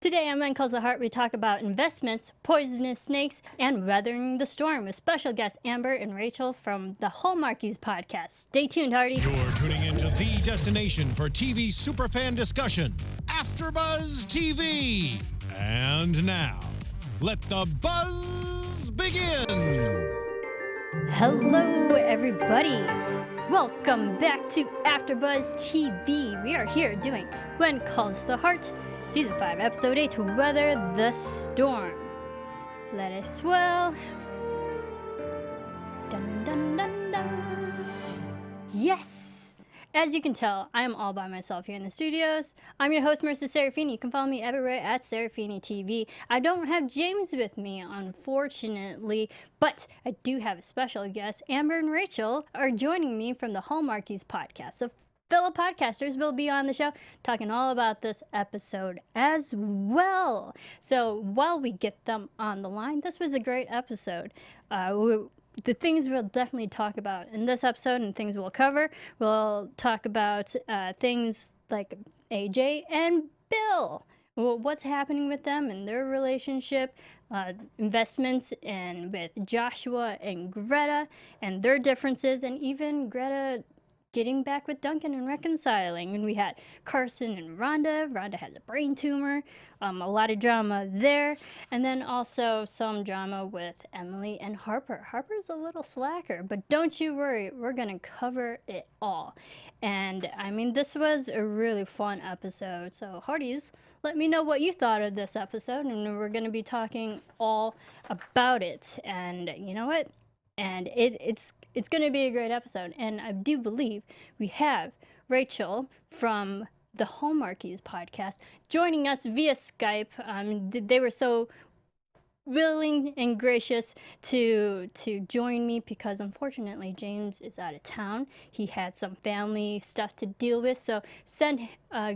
Today on Calls the Heart, we talk about investments, poisonous snakes, and weathering the storm with special guests Amber and Rachel from the Hallmarkies Podcast. Stay tuned, Hearties. You're tuning into the destination for TV superfan discussion, AfterBuzz TV. And now, let the buzz begin. Hello, everybody. Welcome back to AfterBuzz TV. We are here doing When Calls the Heart, Season 5, Episode 8, to weather the storm. Let it swell. Dun, dun, dun, dun. Yes! As you can tell, I am all by myself here in the studios. I'm your host, Marisa Serafini. You can follow me everywhere at Serafini TV. I don't have James with me, unfortunately, but I do have a special guest. Amber and Rachel are joining me from the Hallmarkies Podcast. So fellow podcasters will be on the show talking all about this episode as well. So while we get them on the line, this was a great episode. The things we'll definitely talk about in this episode and things we'll cover, we'll talk about things like AJ and Bill. What's happening with them and their relationship, investments and with Joshua and Greta and their differences, and even Greta getting back with Duncan and reconciling. And we had Carson and Rhonda. Rhonda has a brain tumor. A lot of drama there. And then also some drama with Emily and Harper. Harper's a little slacker, but don't you worry. We're going to cover it all. And, I mean, this was a really fun episode. So, Hearties, let me know what you thought of this episode. And we're going to be talking all about it. And you know what? And it's going to be a great episode. And I do believe we have Rachel from the Hallmarkies Podcast joining us via Skype. They were so willing and gracious to join me because unfortunately James is out of town. He had some family stuff to deal with, so send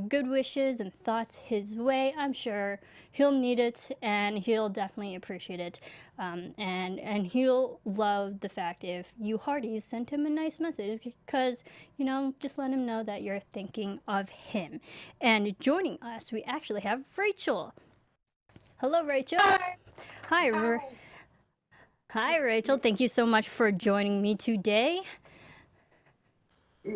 good wishes and thoughts his way. I'm sure he'll need it and he'll definitely appreciate it, and he'll love the fact if you Hearties send him a nice message, because just let him know that you're thinking of him. And joining us, we actually have Rachel. Hello, Rachel. Hi. Hi, Rachel. Thank you so much for joining me today.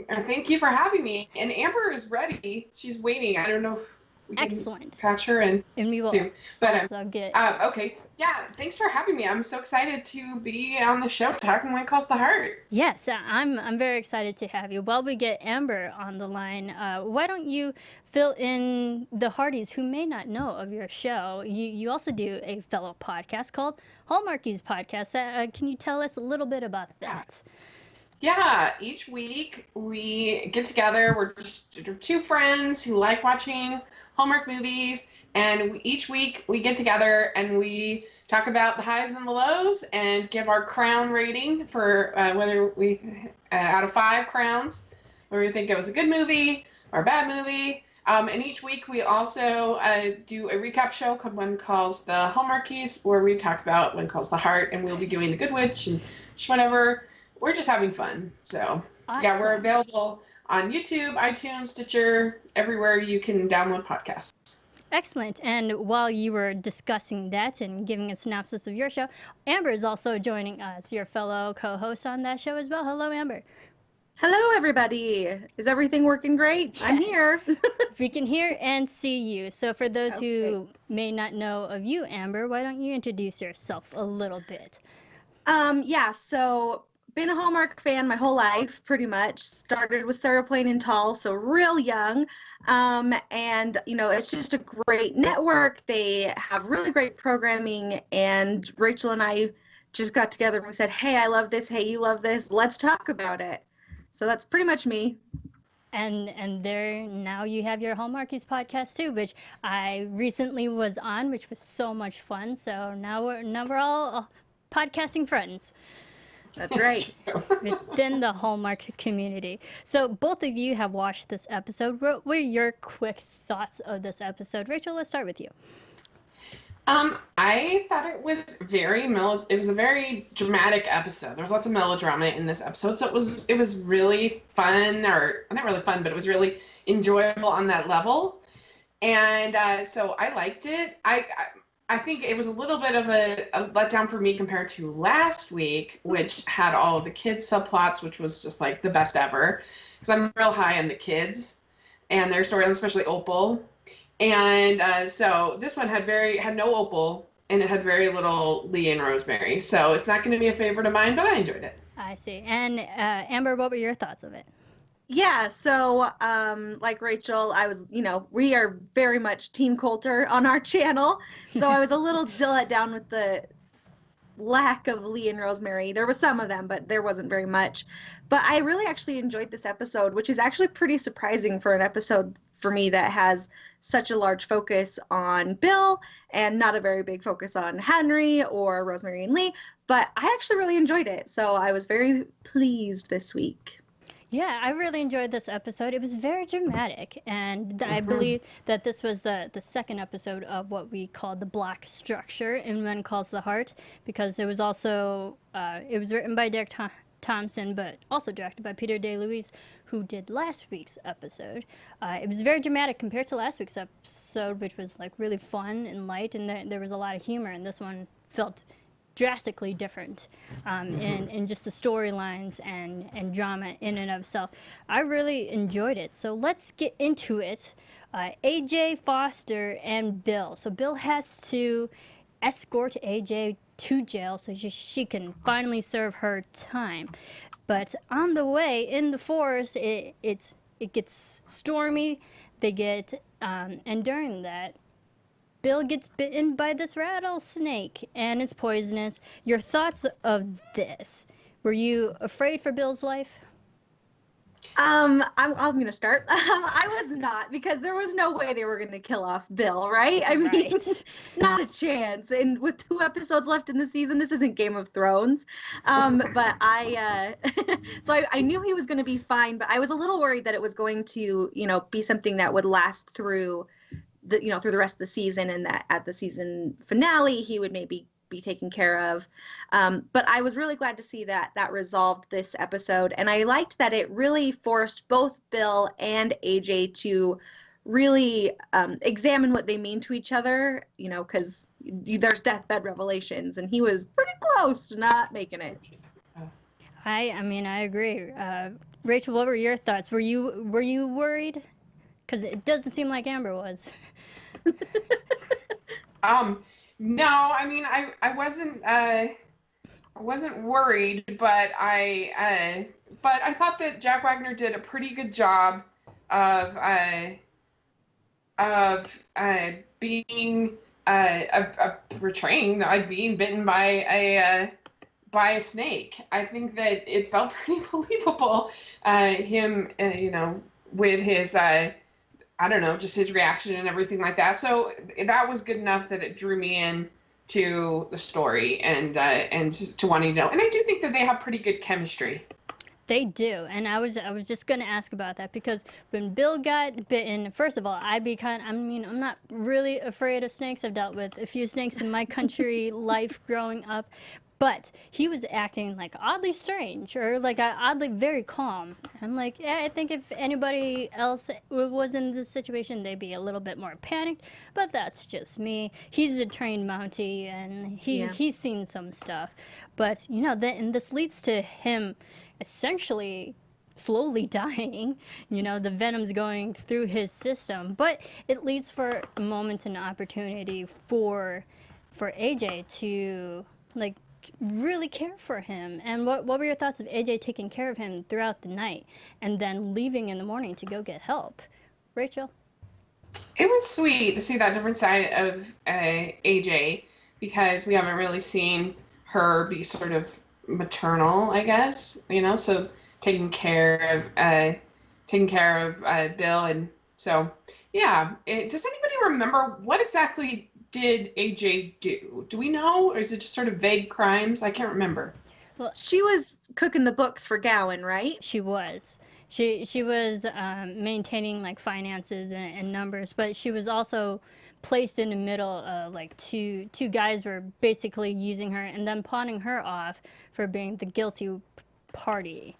Thank you for having me. And Amber is ready. She's waiting. I don't know if we can catch her and we will soon. But also get... okay. Yeah, thanks for having me. I'm so excited to be on the show talking When Calls the Heart. Yes, I'm very excited to have you. While we get Amber on the line, why don't you fill in the Hearties who may not know of your show? You also do a fellow podcast called Hallmarkies Podcast. Can you tell us a little bit about that? Yeah, each week we get together. We're just two friends who like watching Hallmark movies, and each week we get together and we talk about the highs and the lows and give our crown rating for whether we, out of 5 crowns, whether we think it was a good movie or a bad movie. And each week we also do a recap show called When Calls the Hallmarkies, where we talk about When Calls the Heart, and we'll be doing The Good Witch and whatever. We're just having fun. So, awesome. Yeah, we're available on YouTube, iTunes, Stitcher, everywhere you can download podcasts. Excellent. And while you were discussing that and giving a synopsis of your show, Amber is also joining us, your fellow co-host on that show as well. Hello, Amber. Hello, everybody. Is everything working great? Yes. I'm here. We can hear and see you. So for those who may not know of you, Amber, why don't you introduce yourself a little bit? So been a Hallmark fan my whole life, pretty much. Started with Sarah Plain and Tall, so real young. And, it's just a great network. They have really great programming. And Rachel and I just got together and we said, hey, I love this. Hey, you love this. Let's talk about it. So that's pretty much me. And there, now you have your Hallmarkies podcast too, which I recently was on, which was so much fun. So now we're all podcasting friends. That's right. Within the Hallmark community. So both of you have watched this episode. What were your quick thoughts of this episode? Rachel, let's start with you. I thought it was it was a very dramatic episode. There was lots of melodrama in this episode, so it was really fun, or not really fun, but it was really enjoyable on that level. And so I liked it. I think it was a little bit of a letdown for me compared to last week, which had all of the kids subplots, which was just like the best ever. Because I'm real high on the kids and their story, especially Opal. And so this one had no Opal, and it had very little Lee and Rosemary. So it's not going to be a favorite of mine, but I enjoyed it. I see. And Amber, what were your thoughts of it? Yeah, so like Rachel, I was, we are very much Team Coulter on our channel. So I was a little let down with the lack of Lee and Rosemary. There was some of them, but there wasn't very much. But I really actually enjoyed this episode, which is actually pretty surprising for an episode for me that has such a large focus on Bill and not a very big focus on Henry or Rosemary and Lee. But I actually really enjoyed it. So I was very pleased this week. Yeah, I really enjoyed this episode. It was very dramatic, and I believe that this was the second episode of what we called the block structure in When Calls the Heart, because it was also, it was written by Derek Thompson, but also directed by Peter DeLuise, who did last week's episode. It was very dramatic compared to last week's episode, which was like really fun and light, and there was a lot of humor, and this one felt drastically different in just the storylines and drama in and of itself. I really enjoyed it. So let's get into it. AJ, Foster, and Bill. So Bill has to escort AJ to jail so she can finally serve her time. But on the way in the forest, it gets stormy. They get and during that, Bill gets bitten by this rattlesnake, and it's poisonous. Your thoughts of this? Were you afraid for Bill's life? I'm going to start. I was not, because there was no way they were going to kill off Bill, right? I mean, Right. Not a chance. And with 2 episodes left in the season, this isn't Game of Thrones. But so I knew he was going to be fine, but I was a little worried that it was going to, be something that would last through through the rest of the season, and that at the season finale he would maybe be taken care of. But I was really glad to see that resolved this episode, and I liked that it really forced both Bill and AJ to really examine what they mean to each other, because there's deathbed revelations, and he was pretty close to not making it. I mean, I agree. Rachel, what were your thoughts? Were you worried? Because it doesn't seem like Amber was. No, I mean, I wasn't worried, but I thought that Jack Wagner did a pretty good job of being portraying being bitten by a snake. I think that it felt pretty believable. Him, with his I don't know, just his reaction and everything like that. So that was good enough that it drew me in to the story and to wanting to know. And I do think that they have pretty good chemistry. They do, and I was just gonna ask about that, because when Bill got bitten, first of all, I'm not really afraid of snakes. I've dealt with a few snakes in my country life growing up. But he was acting like oddly strange, or like oddly very calm. I'm like, yeah, I think if anybody else was in this situation, they'd be a little bit more panicked. But that's just me. He's a trained Mountie, and he's seen some stuff. But and this leads to him essentially slowly dying. The venom's going through his system. But it leads for a moment and opportunity for AJ to really care for him. And what were your thoughts of AJ taking care of him throughout the night and then leaving in the morning to go get help? Rachel? It was sweet to see that different side of AJ, because we haven't really seen her be sort of maternal, I guess, so taking care of Bill. And so, yeah. Does anybody remember what exactly did AJ do? Do we know, or is it just sort of vague crimes? I can't remember. Well, she was cooking the books for Gowan, right? She was. She was maintaining finances and numbers, but she was also placed in the middle of two guys were basically using her and then pawning her off for being the guilty party.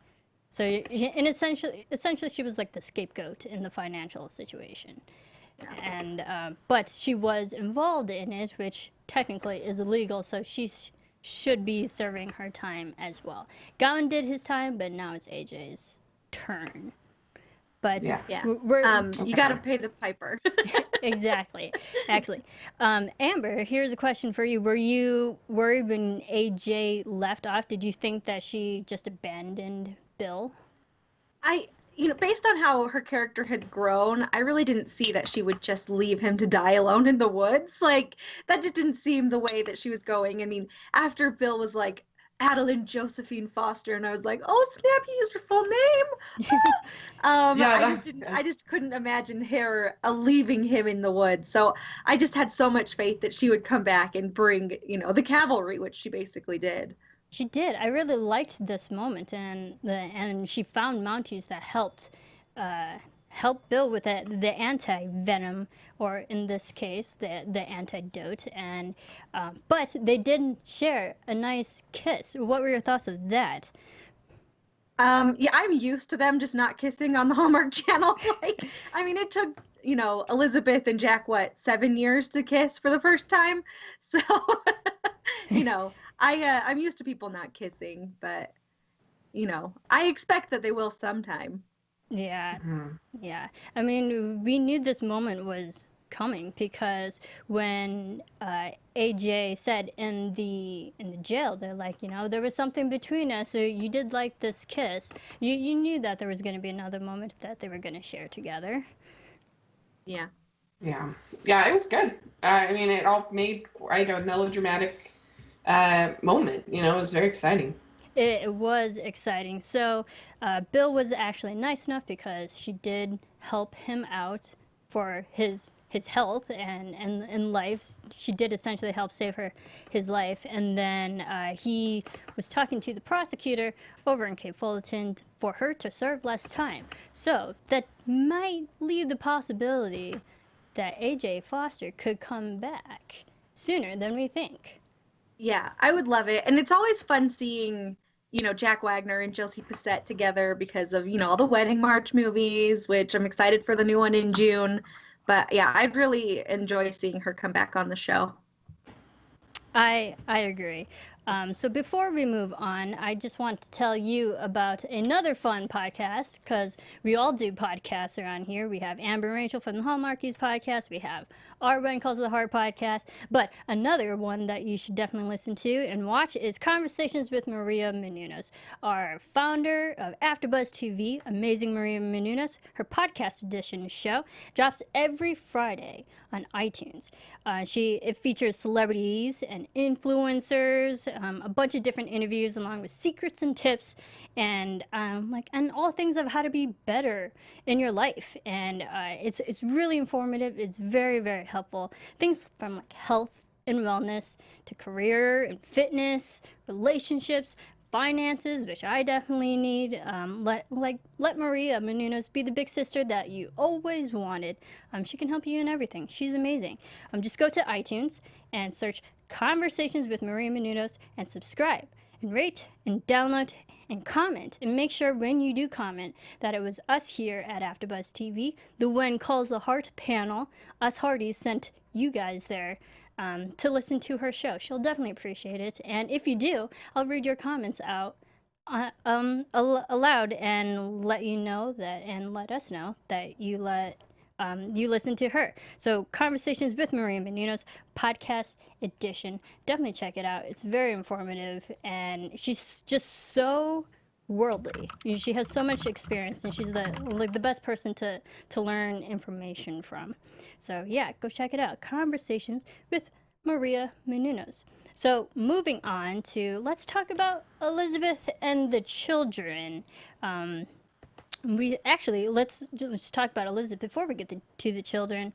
So, and essentially she was like the scapegoat in the financial situation. And but she was involved in it, which technically is illegal, so she should be serving her time as well. Gowan did his time, but now it's AJ's turn. But you got to pay the piper. Exactly. Actually, Amber, here's a question for you. Were you worried when AJ left off? Did you think that she just abandoned Bill? Based on how her character had grown, I really didn't see that she would just leave him to die alone in the woods. Like, that just didn't seem the way that she was going. I mean, after Bill was like, Adeline Josephine Foster, and I was like, oh snap, you used her full name. I just couldn't imagine her leaving him in the woods. So I just had so much faith that she would come back and bring, the cavalry, which she basically did. She did. I really liked this moment, and she found Mounties that helped Bill with the anti-venom, or in this case, the antidote. And but they did share a nice kiss. What were your thoughts of that? I'm used to them just not kissing on the Hallmark Channel. It took Elizabeth and Jack 7 years to kiss for the first time. So I'm used to people not kissing, but I expect that they will sometime. Yeah. Mm-hmm. Yeah. I mean, we knew this moment was coming because when AJ said in the jail, they're like, there was something between us, so you did like this kiss. You knew that there was going to be another moment that they were going to share together. Yeah. Yeah. Yeah, it was good. It all made quite a melodramatic moment. It was very exciting. It was exciting. So Bill was actually nice enough because she did help him out for his health and in life. She did essentially help save his life. And then he was talking to the prosecutor over in Cape Fullerton for her to serve less time. So that might leave the possibility that AJ Foster could come back sooner than we think. Yeah, I would love it. And it's always fun seeing Jack Wagner and Josie Passett together because of, all the Wedding March movies, which I'm excited for the new one in June. But yeah, I'd really enjoy seeing her come back on the show. I agree. So before we move on, I just want to tell you about another fun podcast, because we all do podcasts around here. We have Amber and Rachel from the Hallmarkies Podcast. We have our When Calls to the Heart podcast. But another one that you should definitely listen to and watch is Conversations with Maria Menounos, our founder of AfterBuzz TV, Amazing Maria Menounos. Her podcast edition show drops every Friday on iTunes. It features celebrities and influencers, a bunch of different interviews along with secrets and tips, and all things of how to be better in your life. And it's really informative. It's very, very helpful. Things from health and wellness to career and fitness, relationships, finances, which I definitely need. Let Maria Menounos be the big sister that you always wanted. She can help you in everything. She's amazing. Just go to iTunes and search Conversations with Maria Menounos and subscribe and rate and download and comment, and make sure when you do comment that it was us here at AfterBuzz TV, the When Calls the Heart panel. Us Hearties sent you guys there to listen to her show. She'll definitely appreciate it. And if you do, I'll read your comments out aloud and let us know that you listen to her. So Conversations with Maria Menounos podcast edition. Definitely check it out. It's very informative, and she's just so worldly. She has so much experience, and she's the best person to learn information from. So yeah, go check it out. Conversations with Maria Menounos. So moving on to, let's talk about Elizabeth and the children. Let's talk about Elizabeth before we get to the children.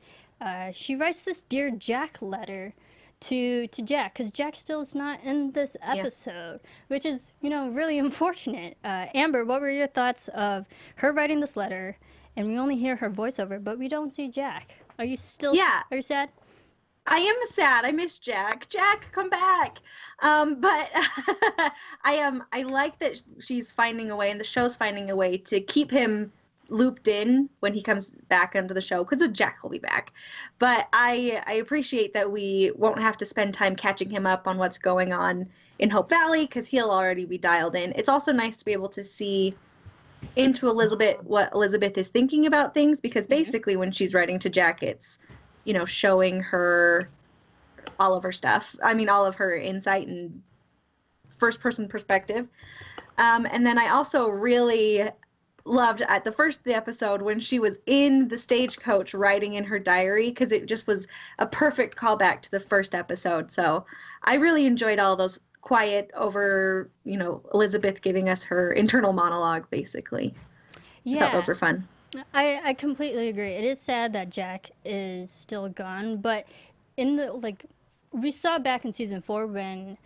She writes this Dear Jack letter to Jack, because Jack still is not in this episode, which is, really unfortunate. Amber, what were your thoughts of her writing this letter, and we only hear her voiceover, but we don't see Jack? Are you still Are you sad? I am sad. I miss Jack. Jack, come back. But I like that she's finding a way, and the show's finding a way to keep him looped in when he comes back onto the show, because Jack will be back. But I appreciate that we won't have to spend time catching him up on what's going on in Hope Valley, because he'll already be dialed in. It's also nice to be able to see into Elizabeth what Elizabeth is thinking about things, because basically when she's writing to Jack, it's, you know, showing her all of her stuff. I mean, all of her insight and first person perspective. And then I also really loved at the episode when she was in the stagecoach writing in her diary, because it just was a perfect callback to the first episode. So I really enjoyed all those quiet over, you know, Elizabeth giving us her internal monologue, basically. Yeah. I thought those were fun. I completely agree. It is sad that Jack is still gone, but in the, like, we saw back in season 4 when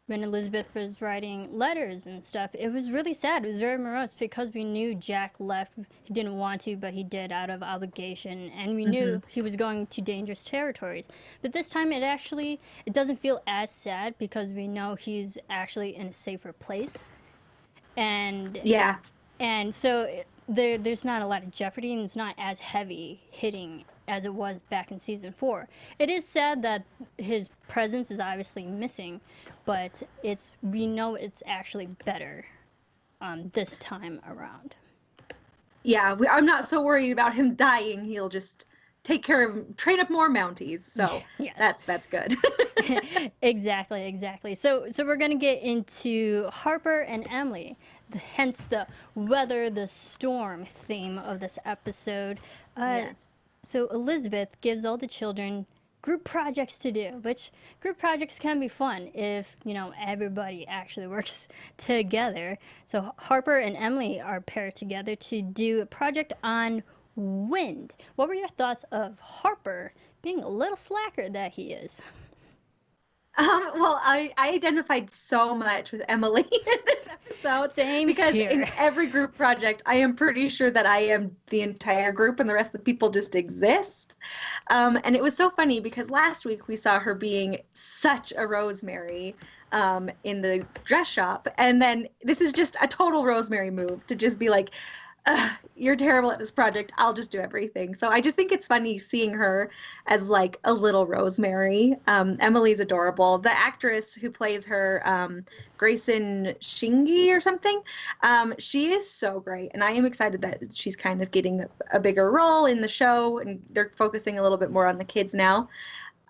Elizabeth was writing letters and stuff, it was really sad. It was very morose, because we knew Jack left. He didn't want to, but he did out of obligation, and we knew he was going to dangerous territories. But this time it doesn't feel as sad, because we know he's actually in a safer place. And yeah. And so there's not a lot of jeopardy, and it's not as heavy hitting as it was back in season 4. It is sad that his presence is obviously missing, but we know it's actually better this time around. Yeah, I'm not so worried about him dying. He'll just take care of, train up more Mounties. So yes. That's good. Exactly. So we're gonna get into Harper and Emily, hence the weather the storm theme of this episode. Yes. So Elizabeth gives all the children group projects to do, which group projects can be fun if, you know, everybody actually works together. So Harper and Emily are paired together to do a project on wind. What were your thoughts of Harper being a little slacker that he is? Well, I identified so much with Emily in this episode. Same because here. In every group project, I am pretty sure that I am the entire group and the rest of the people just exist. And it was so funny because last week we saw her being such a Rosemary in the dress shop. And then this is just a total Rosemary move to just be like, you're terrible at this project. I'll just do everything. So I just think it's funny seeing her as like a little Rosemary. Emily's adorable. The actress who plays her, Grayson Shingi or something, she is so great. And I am excited that she's kind of getting a bigger role in the show, and they're focusing a little bit more on the kids now.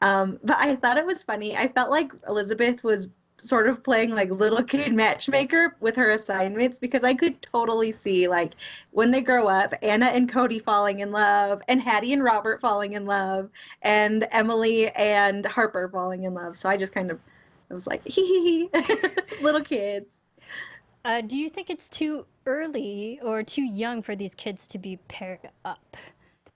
But I thought it was funny. I felt like Elizabeth was sort of playing like little kid matchmaker with her assignments, because I could totally see like when they grow up, Anna and Cody falling in love, and Hattie and Robert falling in love, and Emily and Harper falling in love. So I just kind of, I was like, hee little kids. Do you think it's too early or too young for these kids to be paired up?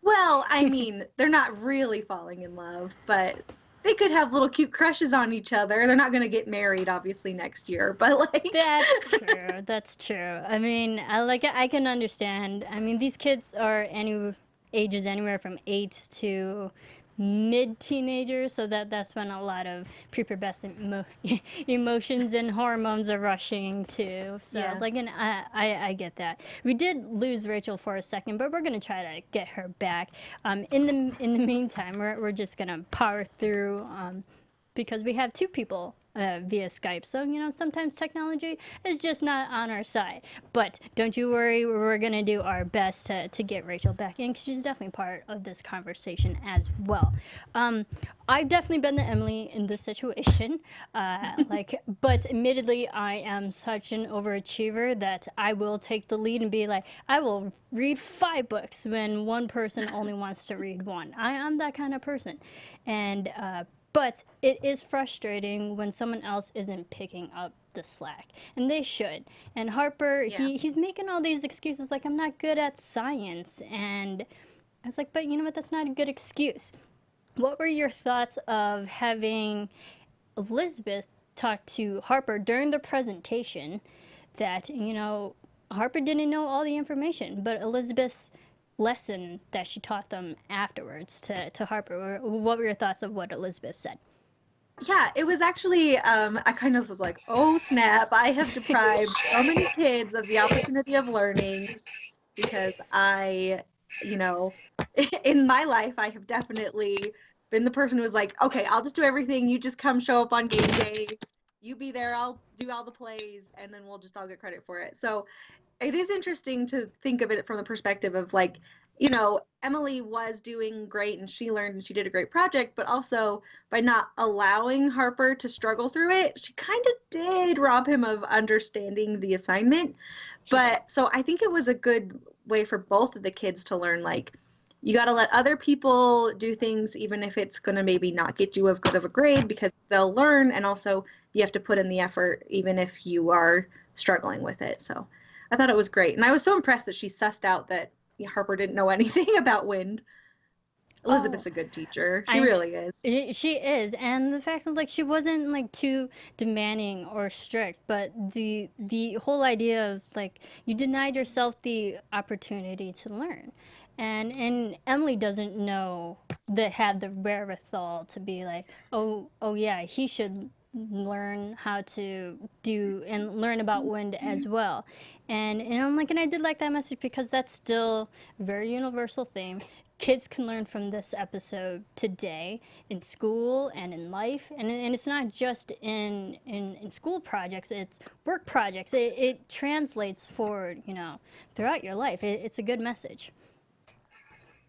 Well, I mean, they're not really falling in love, but they could have little cute crushes on each other. They're not going to get married, obviously, next year, but like... That's true. I mean, I can understand. I mean, these kids are ages anywhere from 8 to mid-teenagers, so that's when a lot of prepubescent emotions and hormones are rushing too. So yeah. And I get that. We did lose Rachel for a second, but we're gonna try to get her back. In the meantime, we're just gonna power through because we have 2 people via Skype. So, you know, sometimes technology is just not on our side. But don't you worry, we're going to do our best to get Rachel back in, because she's definitely part of this conversation as well. I've definitely been the Emily in this situation. But admittedly, I am such an overachiever that I will take the lead and be like, I will read 5 books when one person only wants to read 1. I am that kind of person. And, but it is frustrating when someone else isn't picking up the slack, and they should. And Harper, he's making all these excuses like, I'm not good at science. And I was like, but you know what? That's not a good excuse. What were your thoughts of having Elizabeth talk to Harper during the presentation that, you know, Harper didn't know all the information, but Elizabeth's lesson that she taught them afterwards to Harper? What were your thoughts of what Elizabeth said? Yeah, it was actually, I kind of was like, oh snap, I have deprived so many kids of the opportunity of learning. because in my life, I have definitely been the person who was like, okay, I'll just do everything. You just come show up on game day. You be there. I'll do all the plays, and then we'll just all get credit for it. So it is interesting to think of it from the perspective of like, Emily was doing great and she learned and she did a great project, but also by not allowing Harper to struggle through it, she kind of did rob him of understanding the assignment. But so I think it was a good way for both of the kids to learn, like, you got to let other people do things, even if it's going to maybe not get you as good of a grade, because they'll learn. And also you have to put in the effort, even if you are struggling with it. So I thought it was great. And I was so impressed that she sussed out that Harper didn't know anything about wind. Elizabeth's a good teacher. She really is. She is. And the fact that, like, she wasn't, like, too demanding or strict, but the whole idea of, like, you denied yourself the opportunity to learn. And Emily doesn't have the wherewithal to be like, oh yeah, he should learn how to do and learn about wind as well. And I'm like, and I did like that message because that's still a very universal theme. Kids can learn from this episode today in school and in life. And it's not just in school projects, it's work projects. It translates forward, throughout your life. It's a good message.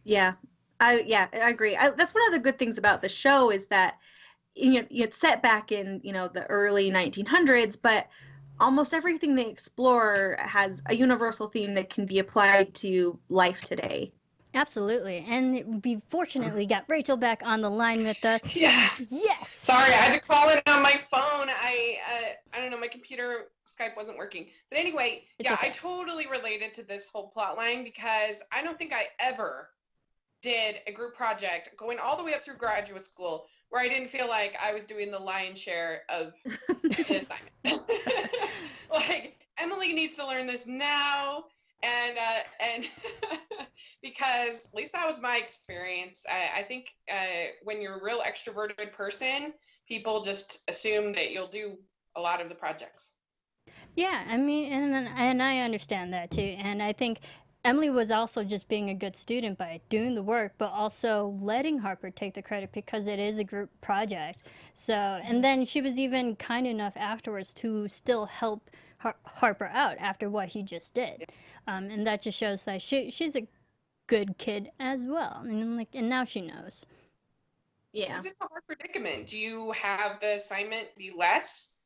Yeah, I agree. That's one of the good things about the show is that it's set back in, the early 1900s, but almost everything they explore has a universal theme that can be applied to life today. Absolutely. And we fortunately got Rachel back on the line with us. Yeah. Yes. Sorry, I had to call it on my phone. I don't know, my computer Skype wasn't working. But anyway, okay. I totally related to this whole plot line because I don't think I ever did a group project going all the way up through graduate school where I didn't feel like I was doing the lion's share of an assignment. Like, Emily needs to learn this now, and because at least that was my experience. I think when you're a real extroverted person, people just assume that you'll do a lot of the projects. Yeah, I mean, and I understand that too, and I think Emily was also just being a good student by doing the work, but also letting Harper take the credit because it is a group project. So, and then she was even kind enough afterwards to still help Harper out after what he just did. And that just shows that she's a good kid as well. And now she knows. Yeah. Is it a hard predicament? Do you have the assignment be less?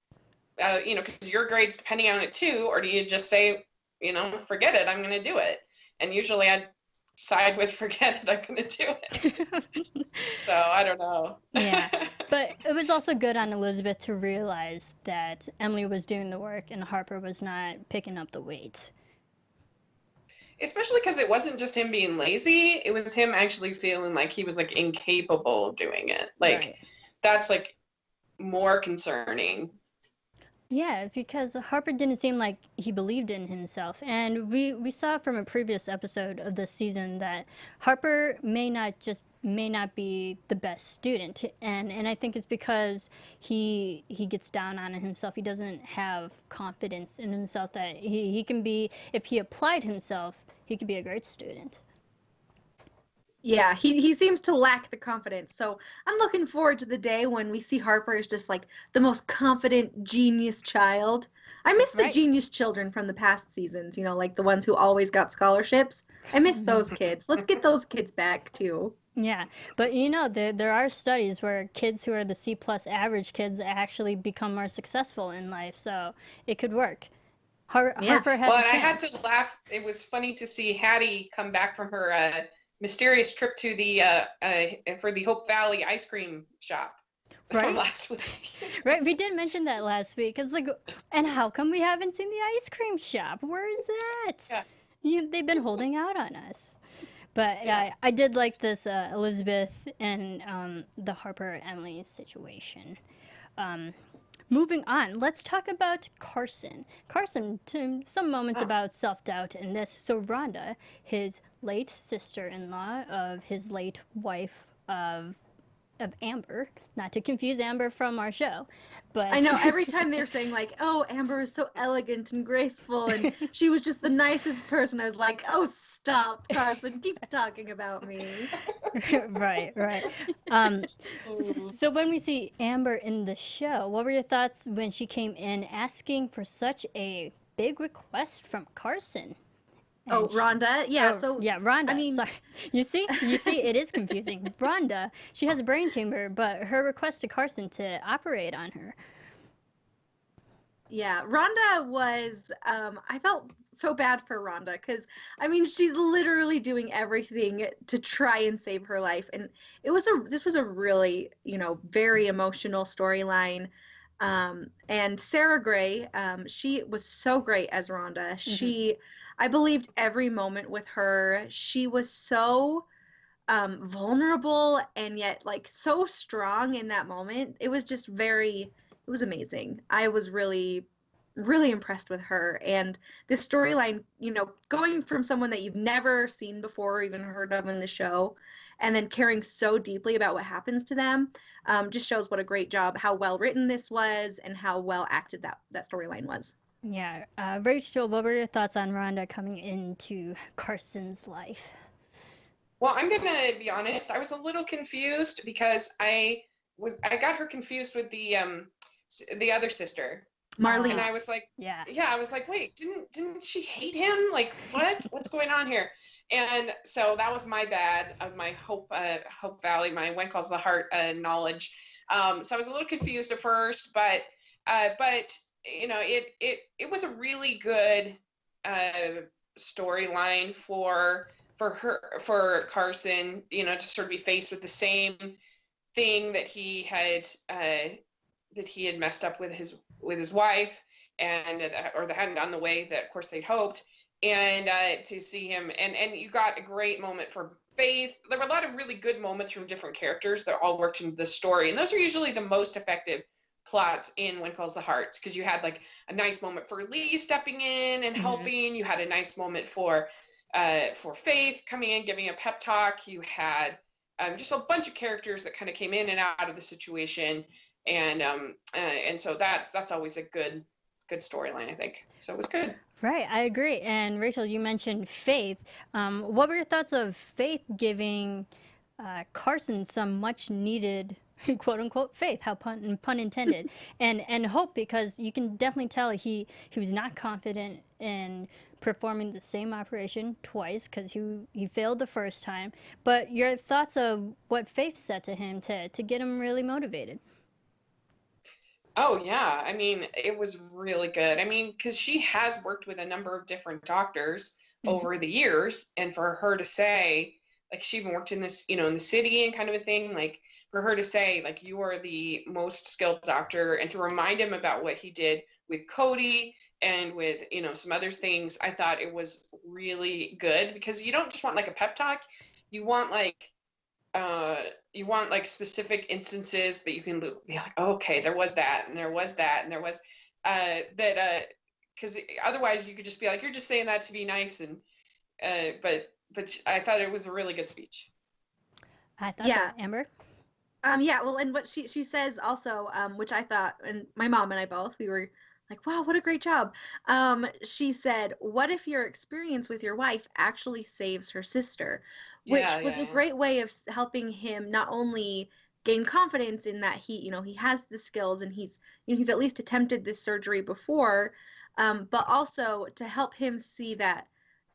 Because your grade's depending on it too, or do you just say, forget it, I'm going to do it? And usually I side with forget it, I'm going to do it. So I don't know. Yeah, but it was also good on Elizabeth to realize that Emily was doing the work and Harper was not picking up the weight. Especially because it wasn't just him being lazy, it was him actually feeling like he was like incapable of doing it. Like, right. That's like more concerning. Yeah, because Harper didn't seem like he believed in himself. And we saw from a previous episode of this season that Harper may not be the best student. And I think it's because he gets down on himself. He doesn't have confidence in himself that he can be, if he applied himself, he could be a great student. Yeah, he seems to lack the confidence. So I'm looking forward to the day when we see Harper as just like the most confident genius child. I miss the genius children from the past seasons, like the ones who always got scholarships. I miss those kids. Let's get those kids back too. Yeah, but there are studies where kids who are the C+ average kids actually become more successful in life. So it could work. Harper has a chance. Well, and I had to laugh. It was funny to see Hattie come back from her mysterious trip to the for the Hope Valley ice cream shop from last week. Right, we did mention that last week. It's like, and how come we haven't seen the ice cream shop? Where is that? Yeah. They've been holding out on us. But yeah. I did like this Elizabeth and the Harper-Emily situation. Moving on, let's talk about Carson. Carson, some moments about self-doubt in this. So Rhonda, his late sister-in-law of his late wife of of Amber, not to confuse Amber from our show, but I know every time they're saying like, "Oh, Amber is so elegant and graceful, and she was just the nicest person," I was like, "Oh, stop, Carson, keep talking about me." right. So when we see Amber in the show, what were your thoughts when she came in asking for such a big request from Carson? Oh, Rhonda. Yeah. Rhonda. I mean, sorry. You see, it is confusing. Rhonda, she has a brain tumor, but her request to Carson to operate on her. Yeah, Rhonda was. I felt so bad for Rhonda because I mean she's literally doing everything to try and save her life, and this was a really very emotional storyline. And Sarah Gray, she was so great as Rhonda. I believed every moment with her. She was so vulnerable and yet like so strong in that moment. It was just it was amazing. I was really, really impressed with her. And this storyline, going from someone that you've never seen before or even heard of in the show, and then caring so deeply about what happens to them, just shows what a great job, how well written this was, and how well acted that storyline was. Yeah. Rachel, what were your thoughts on Rhonda coming into Carson's life? Well, I'm going to be honest. I was a little confused because I got her confused with the other sister. Marlene. And I was like, I was like, wait, didn't she hate him? Like, what's going on here? And so that was my bad of my Hope Valley, my When Calls the Heart knowledge. So I was a little confused at first, but it was a really good storyline for Carson, to sort of be faced with the same thing that he had messed up with his wife, and or that hadn't gone the way that of course they'd hoped, and to see him and you got a great moment for Faith. There were a lot of really good moments from different characters that all worked into the story, and those are usually the most effective plots in When Calls the Heart, because you had like a nice moment for Lee stepping in and helping. You had a nice moment for Faith coming in, giving a pep talk. You had just a bunch of characters that kind of came in and out of the situation, and so that's always a good storyline, I think. So it was good. Right, I agree. And Rachel, you mentioned Faith. What were your thoughts of Faith giving Carson some much needed quote unquote faith, how pun intended, and hope, because you can definitely tell he was not confident in performing the same operation twice because he failed the first time. But your thoughts of what Faith said to him to get him really motivated? Oh yeah, I mean, it was really good. I mean, because she has worked with a number of different doctors over the years, and for her to say, like, she even worked in this, in the city and kind of a thing, like, for her to say, like, you are the most skilled doctor, and to remind him about what he did with Cody and with, some other things, I thought it was really good, because you don't just want like a pep talk, you want like specific instances that you can be like, oh, okay, there was that, and there was that, and there was that, because otherwise you could just be like, you're just saying that to be nice, and but I thought it was a really good speech. I thought so. Amber? Yeah, well, and what she says also, which I thought, and my mom and I both, we were like, wow, what a great job. She said, what if your experience with your wife actually saves her sister? Which was a great way of helping him not only gain confidence in that he has the skills, and he's at least attempted this surgery before, but also to help him see that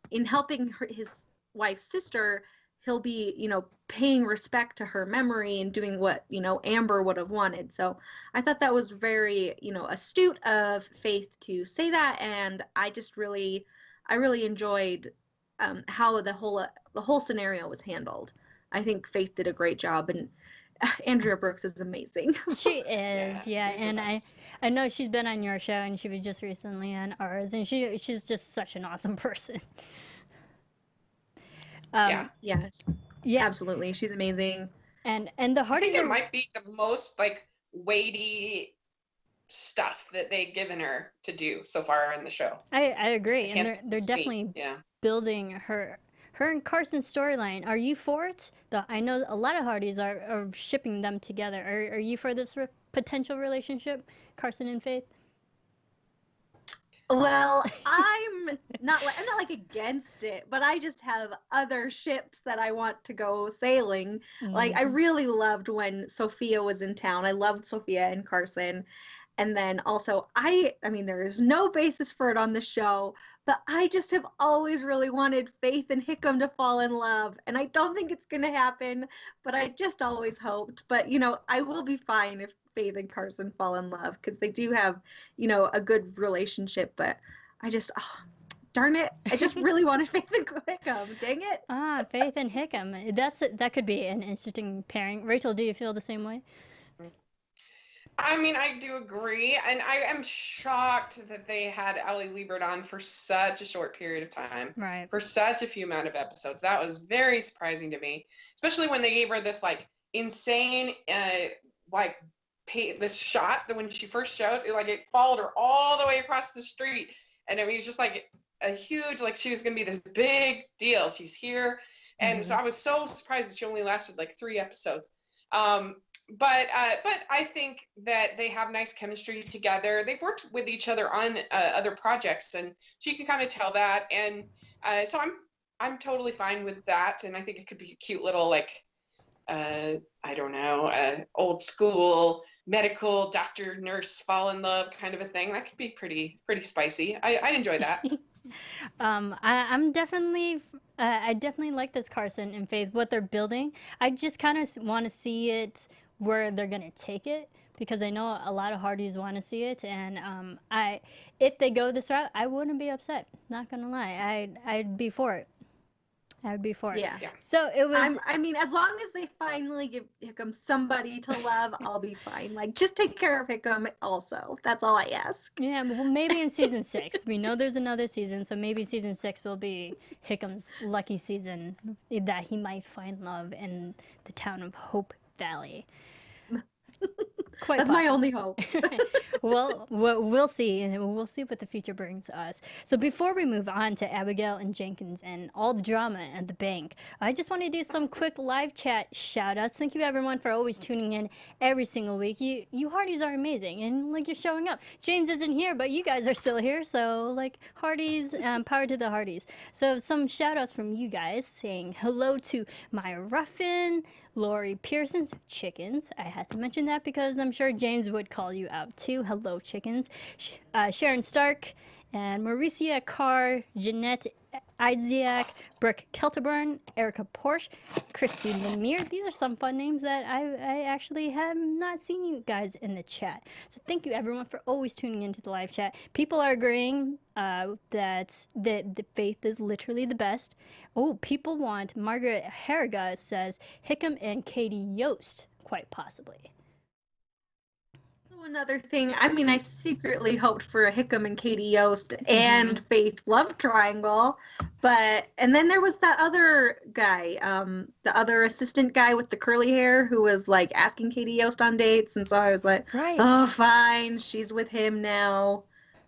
in helping his wife's sister, he'll be, paying respect to her memory and doing what, Amber would have wanted. So I thought that was very, astute of Faith to say that. And I really enjoyed how the whole scenario was handled. I think Faith did a great job, and Andrea Brooks is amazing. She is, yeah. And I know she's been on your show, and she was just recently on ours, and she's just such an awesome person. Yeah, absolutely. She's amazing. And the Hearties, I think it might be the most like weighty stuff that they've given her to do so far in the show. I agree, and they're definitely building her her and Carson's storyline. Are you for it? I know a lot of Hearties are shipping them together. Are you for this potential relationship, Carson and Faith? Well, I'm not like against it, but I just have other ships that I want to go sailing. Like I really loved when Sophia was in town. I loved Sophia and Carson. And then also I mean there is no basis for it on the show, but I just have always really wanted Faith and Hickam to fall in love, and I don't think it's going to happen, but I just always hoped. But I will be fine if Faith and Carson fall in love, because they do have, a good relationship. But I just, darn it, I just really wanted Faith and Hickam. Dang it. Faith and Hickam. That could be an interesting pairing. Rachel, do you feel the same way? I mean, I do agree, and I am shocked that they had Allie Liebert on for such a short period of time, right? For such a few amount of episodes. That was very surprising to me, especially when they gave her this insane this shot that when she first showed, it followed her all the way across the street, and it was just a huge, she was gonna be this big deal. She's here, and so I was so surprised that she only lasted 3 episodes. But I think that they have nice chemistry together. They've worked with each other on other projects, and so you can kind of tell that. And so I'm totally fine with that. And I think it could be a cute little I don't know, old school medical doctor nurse fall in love kind of a thing. That could be pretty spicy. I enjoy that. I'm definitely. I definitely like this Carson and Faith, what they're building. I just kind of want to see it where they're going to take it, because I know a lot of Hearties want to see it. And if they go this route, I wouldn't be upset. Not going to lie. I'd be for it. I would be for it. Yeah. So it was. I mean, as long as they finally give Hickam somebody to love, I'll be fine. Just take care of Hickam also. That's all I ask. Yeah, well, maybe in season 6. We know there's another season, so maybe season 6 will be Hickam's lucky season that he might find love in the town of Hope Valley. That's my only hope. Well, we'll see, and we'll see what the future brings us. So before we move on to Abigail and Jenkins and all the drama at the bank, I just want to do some quick live chat shout-outs. Thank you, everyone, for always tuning in every single week. You Hearties are amazing, and you're showing up. James isn't here, but you guys are still here, so Hearties, power to the Hearties. So some shout-outs from you guys, saying hello to Maya Ruffin, Lori Pearson's Chickens. I had to mention that because I'm sure James would call you out too. Hello, Chickens. Sharon Stark and Mauricia Carr, Janette Oke, Brooke Kelterburn, Erica Porsche, Christy Lemire. These are some fun names that I actually have not seen you guys in the chat. So thank you, everyone, for always tuning into the live chat. People are agreeing that the Faith is literally the best. Oh, people want, Margaret Harriga says, Hickam and Katie Yost, quite possibly. Another thing, I mean, I secretly hoped for a Hickam and Katie Yost and Faith love triangle, and then there was that other guy, the other assistant guy with the curly hair who was asking Katie Yost on dates, and so I was like, right. Oh, fine, she's with him now.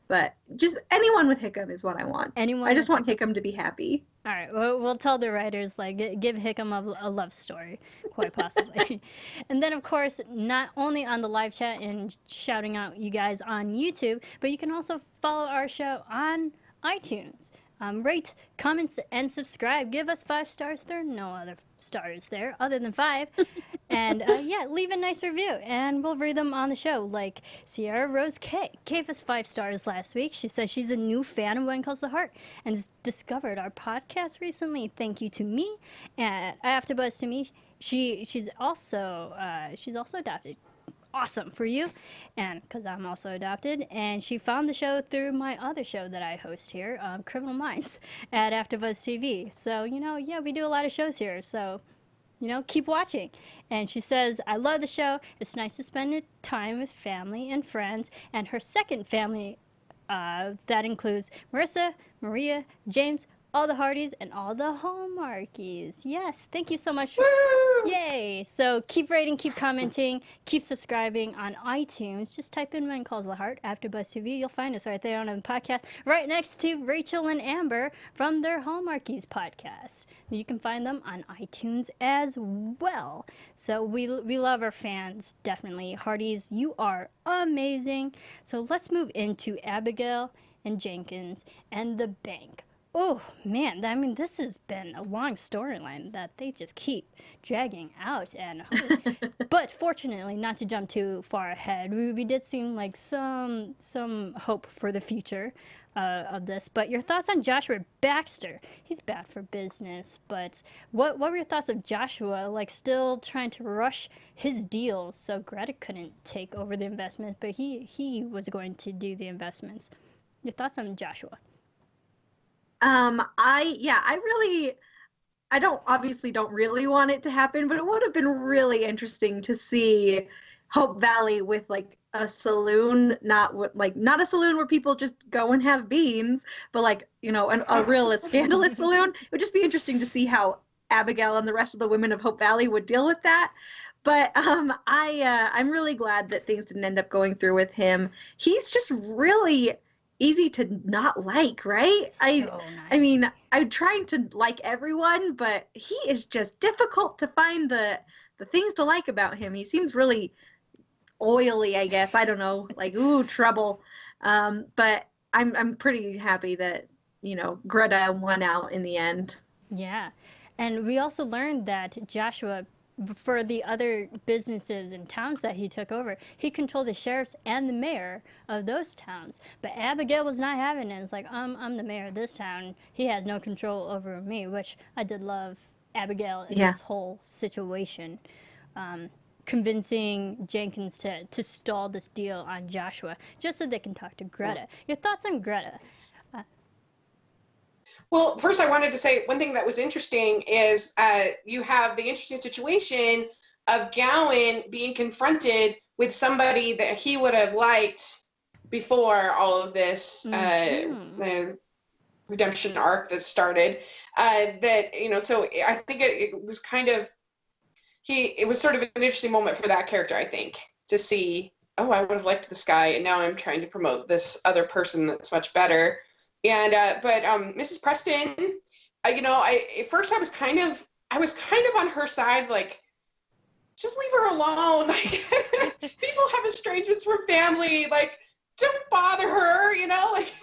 But just anyone with Hickam is what I want. I just want Hickam to be happy. All right, we'll tell the writers, give Hickam a love story, quite possibly. And then, of course, not only on the live chat and shouting out you guys on YouTube, but you can also follow our show on iTunes. Rate, comment, and subscribe. Give us 5 stars. There are no other stars there other than 5. And leave a nice review, and we'll read them on the show. Like Sierra Rose K gave us 5 stars last week. She says she's a new fan of When Calls the Heart and has discovered our podcast recently. Thank you to me. And AfterBuzz to me. She's also adopted. Awesome for you, and because I'm also adopted, and she found the show through my other show that I host here, Criminal Minds, at AfterBuzz TV. So, we do a lot of shows here, so, keep watching. And she says, I love the show. It's nice to spend time with family and friends, and her second family, that includes Marissa, Maria, James, all the Hearties, and all the Hallmarkies. Yes, thank you so much. Yay! So keep rating, keep commenting, keep subscribing on iTunes. Just type in When Calls the Heart, AfterBuzz TV. You'll find us right there on the podcast, right next to Rachel and Amber from their Hallmarkies podcast. You can find them on iTunes as well. So we love our fans, definitely. Hearties, you are amazing. So let's move into Abigail and Jenkins and the bank. Oh, man, I mean, this has been a long storyline that they just keep dragging out. But fortunately, not to jump too far ahead, we did seem like some hope for the future of this. But your thoughts on Joshua Baxter? He's bad for business, but what were your thoughts of Joshua, like, still trying to rush his deals so Greta couldn't take over the investment, but he was going to do the investments? Your thoughts on Joshua? I don't really want it to happen, but it would have been really interesting to see Hope Valley with like a saloon, not a saloon where people just go and have beans, but like, you know, a real scandalous saloon. It would just be interesting to see how Abigail and the rest of the women of Hope Valley would deal with that. But I'm really glad that things didn't end up going through with him. He's just really easy to not like, right? Nice. I mean, I'm trying to like everyone, but he is just difficult to find the things to like about him. He seems really oily, I guess. I don't know, like, ooh, trouble. But I'm pretty happy that, you know, Greta won out in the end. Yeah. And we also learned that Joshua, for the other businesses and towns that he took over, he controlled the sheriffs and the mayor of those towns. But Abigail was not having it. It's like, I'm the mayor of this town. He has no control over me, which I did love Abigail in this whole situation. Convincing Jenkins to stall this deal on Joshua just so they can talk to Greta. Your thoughts on Greta? Well, first I wanted to say one thing that was interesting is you have the interesting situation of Gowan being confronted with somebody that he would have liked before all of this redemption arc that started. That, you know, so I think it was kind of, it was sort of an interesting moment for that character, I think, to see, oh, I would have liked this guy, and now I'm trying to promote this other person that's much better. And but Mrs. Preston, you know, at first I was kind of on her side, like, just leave her alone. Like, people have estrangements from family, like, don't bother her, you know, like.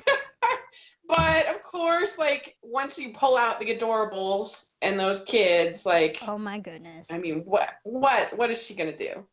But of course, like, once you pull out the adorables and those kids, like, oh my goodness. I mean, what is she gonna do?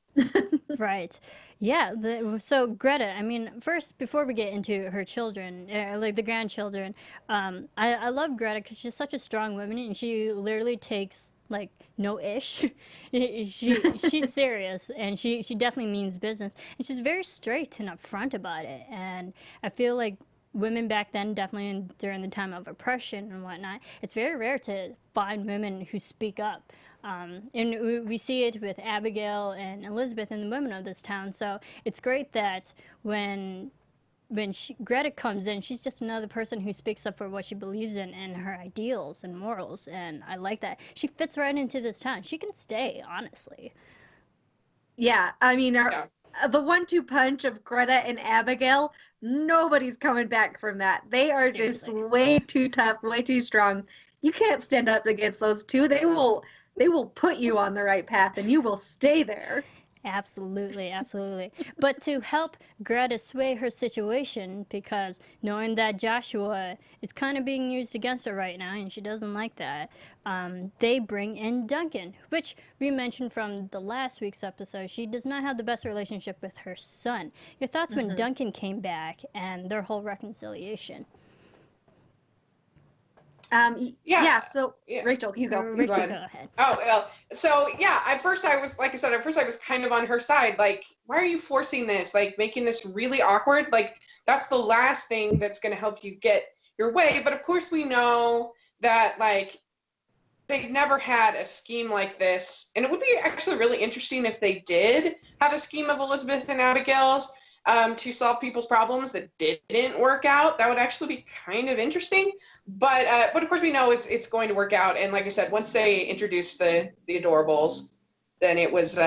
Right. Yeah. So Greta, I mean, first, before we get into her children, like the grandchildren, I love Greta because she's such a strong woman, and she literally takes, like, no ish. She's serious, and she definitely means business, and she's very straight and upfront about it. And I feel like women back then, definitely during the time of oppression and whatnot, it's very rare to find women who speak up. And we see it with Abigail and Elizabeth and the women of this town. So it's great that when Greta comes in, she's just another person who speaks up for what she believes in and her ideals and morals. And I like that. She fits right into this town. She can stay, honestly. Yeah, I mean, the 1-2 punch of Greta and Abigail, nobody's coming back from that. They are Seriously. Just way too tough, way too strong. You can't stand up against those two. They will put you on the right path, and you will stay there. Absolutely, absolutely. But to help Greta sway her situation, because knowing that Joshua is kind of being used against her right now, and she doesn't like that, they bring in Duncan, which we mentioned from the last week's episode. She does not have the best relationship with her son. Your thoughts when Duncan came back and their whole reconciliation? So Rachel, you go. Rachel, go ahead. Oh, well, so yeah, at first I was kind of on her side. Like, why are you forcing this? Like, making this really awkward? Like, that's the last thing that's going to help you get your way. But of course we know that, like, they've never had a scheme like this. And it would be actually really interesting if they did have a scheme of Elizabeth and Abigail's to solve people's problems that didn't work out. That would actually be kind of interesting. But of course we know it's going to work out. And like I said, once they introduce the adorables, then it was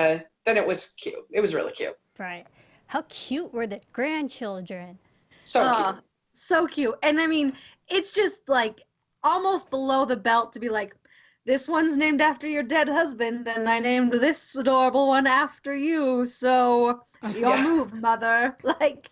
cute. It was really cute. Right. How cute were the grandchildren? So cute. So cute. And I mean, it's just like almost below the belt to be like, this one's named after your dead husband, and I named this adorable one after you. So your move, mother. Like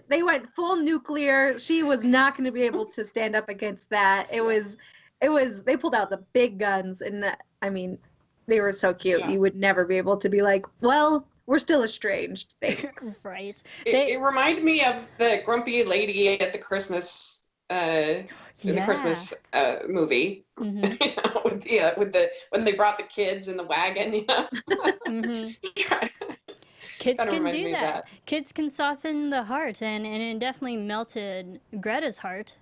they went full nuclear. She was not going to be able to stand up against that. It was. They pulled out the big guns, and I mean, they were so cute. Yeah. You would never be able to be like, well, we're still estranged. Thanks. Right. It reminded me of the grumpy lady at the Christmas. The Christmas movie, mm-hmm. When they brought the kids in the wagon, mm-hmm. Kids can do that. Kids can soften the heart, and it definitely melted Greta's heart,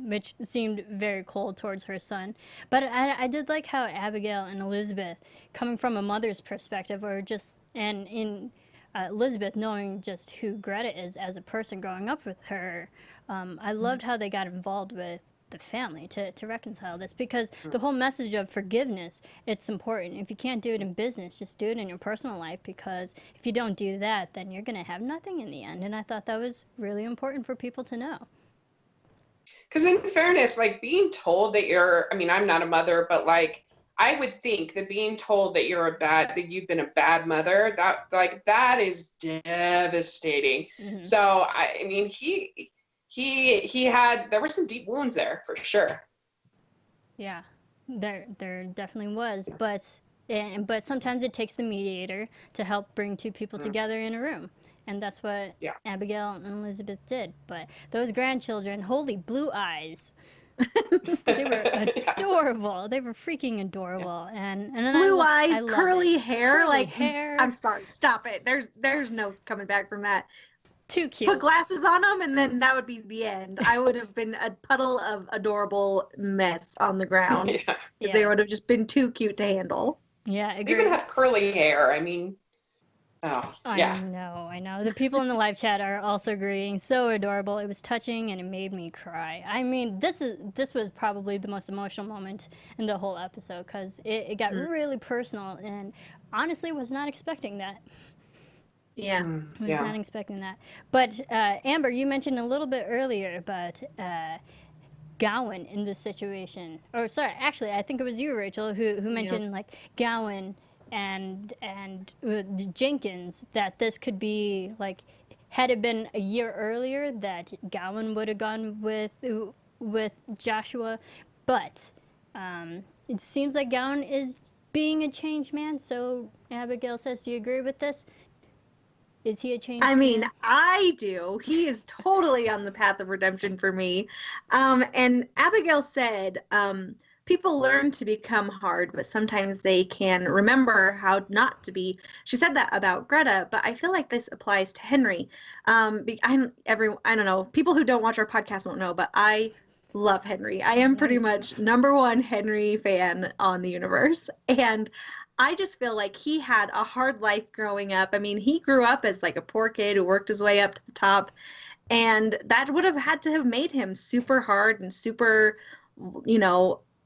which seemed very cold towards her son. But I did like how Abigail and Elizabeth, coming from a mother's perspective, and in Elizabeth knowing just who Greta is as a person growing up with her, I loved how they got involved with the family to reconcile this, because the whole message of forgiveness, it's important. If you can't do it in business, just do it in your personal life, because if you don't do that, then you're going to have nothing in the end. And I thought that was really important for people to know. Because in fairness, like being told that I'm not a mother, but like I would think that being told that that you've been a bad mother, that is devastating. Mm-hmm. So I mean, there were some deep wounds there for sure. Yeah, there definitely was, but sometimes it takes the mediator to help bring two people together in a room, and that's what Abigail and Elizabeth did. But those grandchildren, holy blue eyes, they were adorable. They were freaking adorable, and blue eyes, curly hair, hair. I'm sorry, stop it. There's no coming back from that. Too cute. Put glasses on them, and then that would be the end. I would have been a puddle of adorable mess on the ground if they would have just been too cute to handle. Yeah, they even had curly hair. I mean, I know. The people in the live chat are also agreeing. So adorable. It was touching, and it made me cry. I mean, this was probably the most emotional moment in the whole episode, because it got really personal, and honestly was not expecting that. Yeah. Was not expecting that. But Amber, you mentioned a little bit earlier about Gowan in this situation. Or sorry, actually, I think it was you, Rachel, who mentioned like Gowan and Jenkins, that this could be like, had it been a year earlier, that Gowan would have gone with Joshua. But it seems like Gowan is being a changed man. So Abigail says, do you agree with this? Is he a changed man? I mean, I do. He is totally on the path of redemption for me. And Abigail said, people learn to become hard, but sometimes they can remember how not to be. She said that about Greta, but I feel like this applies to Henry. I don't know. People who don't watch our podcast won't know, but I love Henry. I am pretty much #1 Henry fan on the universe. And I just feel like he had a hard life growing up. I mean, he grew up as like a poor kid who worked his way up to the top, and that would have had to have made him super hard and super,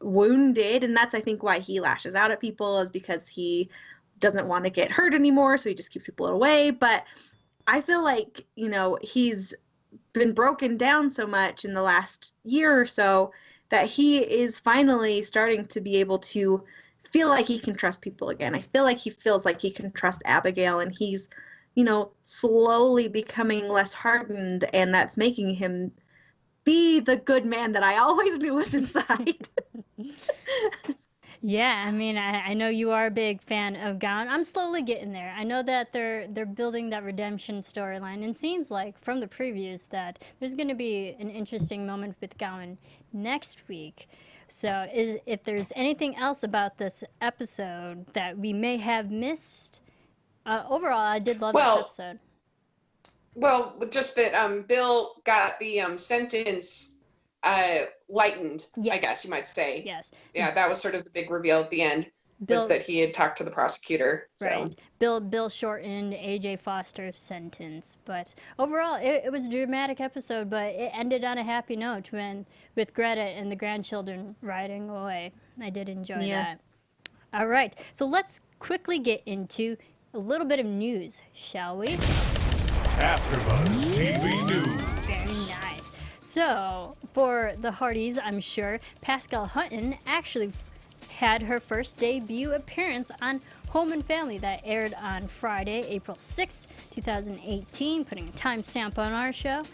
wounded. And that's, I think, why he lashes out at people, is because he doesn't want to get hurt anymore, so he just keeps people away. But I feel like, he's been broken down so much in the last year or so that he is finally starting to be able to feel like he can trust people again. I feel like he feels like he can trust Abigail, and he's, slowly becoming less hardened, and that's making him be the good man that I always knew was inside. Yeah, I mean, I know you are a big fan of Gowan. I'm slowly getting there. I know that they're building that redemption storyline, and it seems like from the previews that there's going to be an interesting moment with Gowan next week. So if there's anything else about this episode that we may have missed, overall, I did love this episode. Well, just that Bill got the sentence lightened, I guess you might say. Yes. Yeah, that was sort of the big reveal at the end, was that he had talked to the prosecutor. So. Right. Bill shortened A.J. Foster's sentence. But overall, it was a dramatic episode, but it ended on a happy note with Greta and the grandchildren riding away. I did enjoy that. All right, so let's quickly get into a little bit of news, shall we? AfterBuzz TV News. Very nice. So, for the Hearties, I'm sure Pascal Hutton actually had her first debut appearance on Home and Family that aired on Friday, April 6th, 2018, putting a timestamp on our show.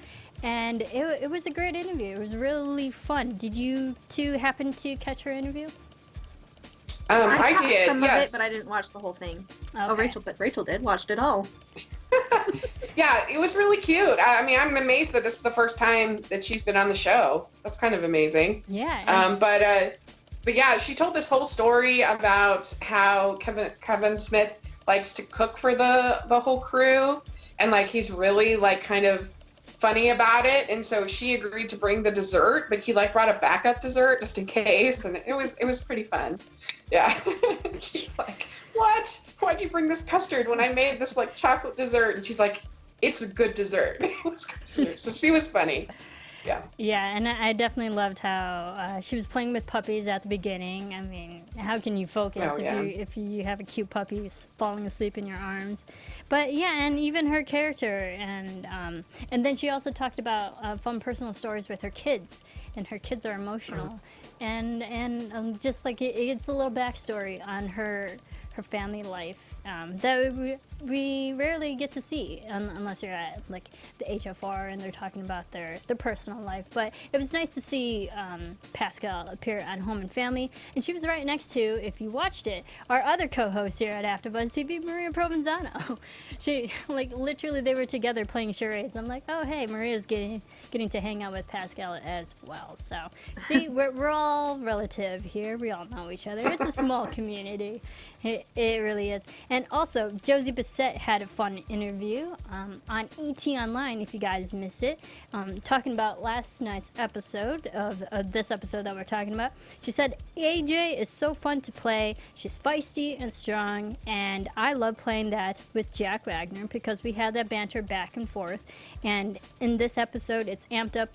And it was a great interview. It was really fun. Did you two happen to catch her interview? I did, some yes. of it, but I didn't watch the whole thing. Okay. Oh, Rachel did. Watched it all. Yeah, it was really cute. I mean, I'm amazed that this is the first time that she's been on the show. That's kind of amazing. Yeah. But yeah, she told this whole story about how Kevin Smith likes to cook for the whole crew, and like he's really like kind of funny about it, and so she agreed to bring the dessert, but he like brought a backup dessert just in case, and it was pretty fun. Yeah. She's like, what? Why'd you bring this custard when I made this like chocolate dessert? And she's like, it's a good dessert. It's good dessert. So she was funny. Yeah. Yeah, and I definitely loved how she was playing with puppies at the beginning. I mean, how can you focus if you have a cute puppy falling asleep in your arms? But yeah, and even her character, and then she also talked about fun personal stories with her kids, and her kids are emotional, and just like it's a little backstory on her family life that we rarely get to see unless you're at like the HFR and they're talking about their personal life. But it was nice to see Pascal appear on Home and Family, and she was right next to, if you watched it, our other co-host here at AfterBuzz TV, Maria Provenzano. She like literally they were together playing charades. I'm like, oh hey, Maria's getting to hang out with Pascal as well. So see, we're all relative here. We all know each other. It's a small community. It really is. And also, Josie Bissett had a fun interview on ET Online, if you guys missed it, talking about last night's episode of this episode that we're talking about. She said, AJ is so fun to play. She's feisty and strong, and I love playing that with Jack Wagner because we had that banter back and forth. And in this episode, it's amped up,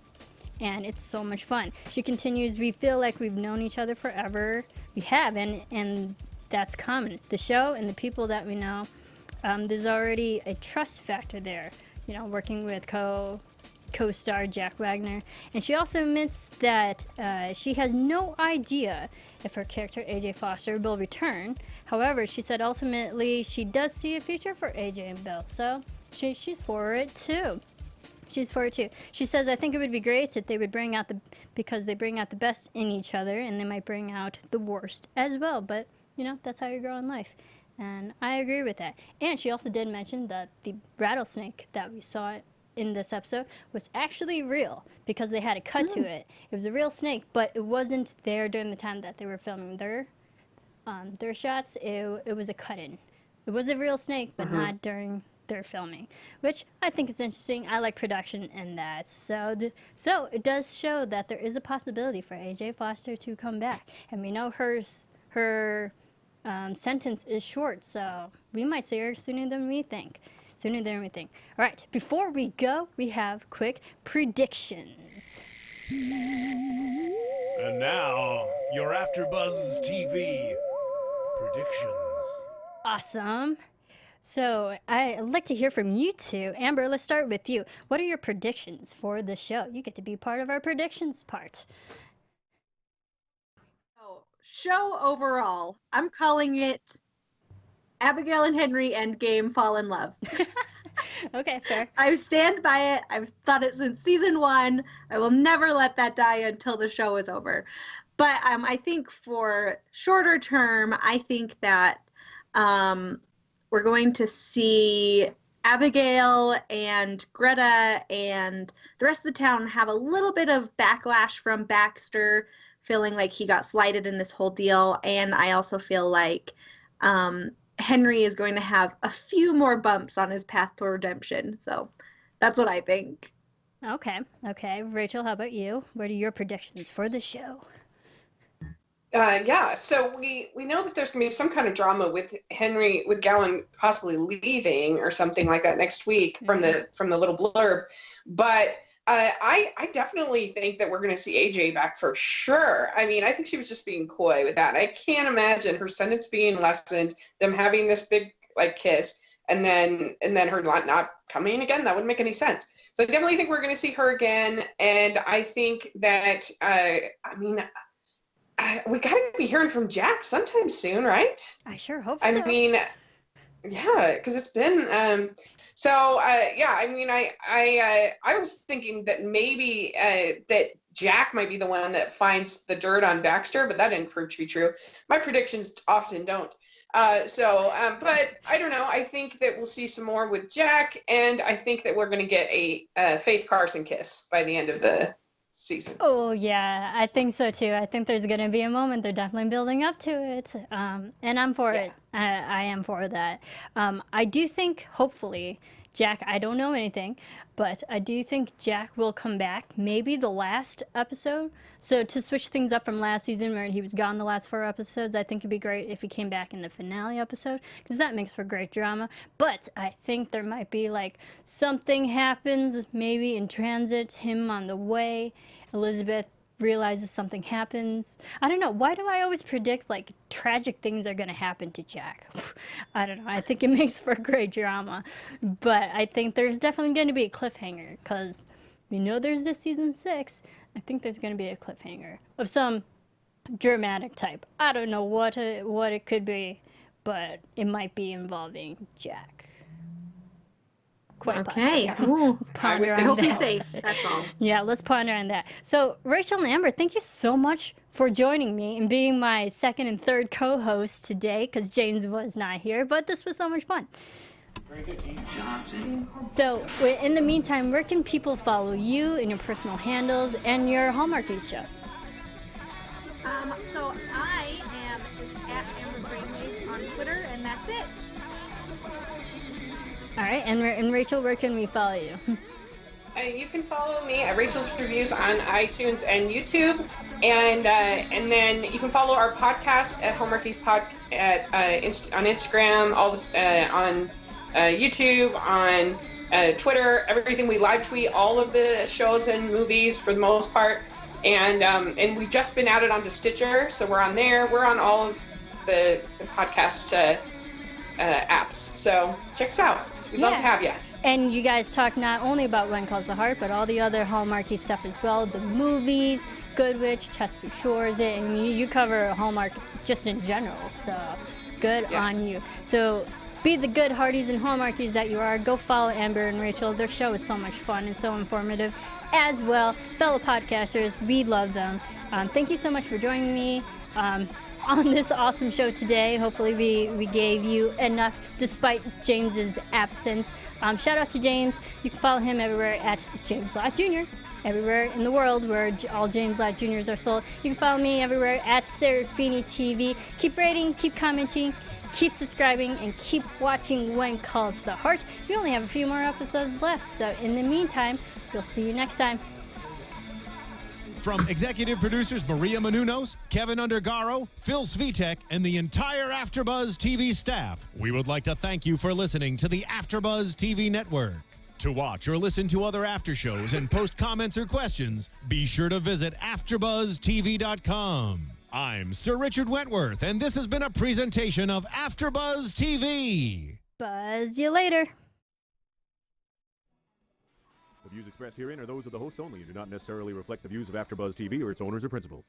and it's so much fun. She continues, we feel like we've known each other forever. We have, and that's common. The show and the people that we know, there's already a trust factor there, you know, working with co-star Jack Wagner. And she also admits that she has no idea if her character AJ Foster will return. However, she said ultimately she does see a future for AJ and Bill, so she's for it too. She's for it too. She says, I think it would be great if they would because they bring out the best in each other, and they might bring out the worst as well, but you know, that's how you grow in life. And I agree with that. And she also did mention that the rattlesnake that we saw in this episode was actually real because they had a cut to it. It was a real snake, but it wasn't there during the time that they were filming their shots. It was a cut-in. It was a real snake, but not during their filming, which I think is interesting. I like production in that. So it does show that there is a possibility for AJ Foster to come back. And we know her sentence is short, so we might see her sooner than we think. All right, before we go, we have quick predictions. And now, your AfterBuzz TV predictions. Awesome. So I'd like to hear from you two. Amber, let's start with you. What are your predictions for the show? You get to be part of our predictions part. Show overall, I'm calling it Abigail and Henry Endgame Fall in Love. Okay, fair. I stand by it. I've thought it since season 1. I will never let that die until the show is over. But I think for shorter term, I think that we're going to see Abigail and Greta and the rest of the town have a little bit of backlash from Baxter, feeling like he got slighted in this whole deal. And I also feel like Henry is going to have a few more bumps on his path to redemption. So that's what I think. Okay. Rachel, how about you? What are your predictions for the show? Yeah, so we know that there's gonna be some kind of drama with Gowan possibly leaving or something like that next week from the little blurb, but I definitely think that we're gonna see AJ back for sure. I mean, I think she was just being coy with that. I can't imagine her sentence being lessened, them having this big like kiss, and then her not coming again. That wouldn't make any sense. So I definitely think we're gonna see her again, and I think that we got to be hearing from Jack sometime soon, right? I sure hope so. I mean, yeah, because it's been I was thinking that maybe that Jack might be the one that finds the dirt on Baxter, but that didn't prove to be true. My predictions often don't. But I don't know. I think that we'll see some more with Jack, and I think that we're going to get a Faith Carson kiss by the end of the season. Oh yeah, I think so too. I think there's gonna be a moment. They're definitely building up to it, and I'm for it. I am for that. I do think, hopefully, Jack. I don't know anything, but I do think Jack will come back. Maybe the last episode. So to switch things up from last season, where he was gone the last 4 episodes, I think it'd be great if he came back in the finale episode, because that makes for great drama. But I think there might be like something happens, maybe in transit, him on the way, Elizabeth realizes something happens. I don't know. Why do I always predict like tragic things are going to happen to Jack? I don't know. I think it makes for great drama. But I think there's definitely going to be a cliffhanger, because we know there's this season 6. I think there's going to be a cliffhanger of some dramatic type. I don't know what it could be, but it might be involving Jack. Okay. Let's ponder I on hope that. he's safe. That's all. Yeah, let's ponder on that. So, Rachel and Amber, thank you so much for joining me and being my second and third co-host today, because James was not here, but this was so much fun. So, in the meantime, where can people follow you and your personal handles and your Hallmarkies show? So I am just at Amber Brainwaves on Twitter, and that's it. All right, and Rachel, where can we follow you? You can follow me at Rachel's Reviews on iTunes and YouTube, and then you can follow our podcast at Hallmarkies Pod on Instagram, all this on YouTube, on Twitter, everything. We live tweet all of the shows and movies for the most part, and we've just been added onto Stitcher, so we're on there. We're on all of the podcast apps, so check us out. We'd love to have you. And you guys talk not only about When Calls the Heart, but all the other Hallmarky stuff as well. The movies, Good Witch, Chesapeake Shores, and you cover Hallmark just in general. So good on you. So be the good Hearties and Hallmarkies that you are. Go follow Amber and Rachel. Their show is so much fun and so informative as well. Fellow podcasters, we love them. Thank you so much for joining me on this awesome show today. Hopefully we gave you enough despite James's absence. Shout out to James. You can follow him everywhere at James Lott Jr. Everywhere in the world where all James Lott Jrs are sold. You can follow me everywhere at Serafini TV. Keep rating, keep commenting, keep subscribing, and keep watching When Calls the Heart. We only have a few more episodes left, so in the meantime, we'll see you next time. From executive producers Maria Menounos, Kevin Undergaro, Phil Svitek, and the entire AfterBuzz TV staff, we would like to thank you for listening to the AfterBuzz TV network. To watch or listen to other after shows and post comments or questions, be sure to visit AfterBuzzTV.com. I'm Sir Richard Wentworth, and this has been a presentation of AfterBuzz TV. Buzz you later. The views expressed herein are those of the hosts only and do not necessarily reflect the views of AfterBuzz TV or its owners or principals.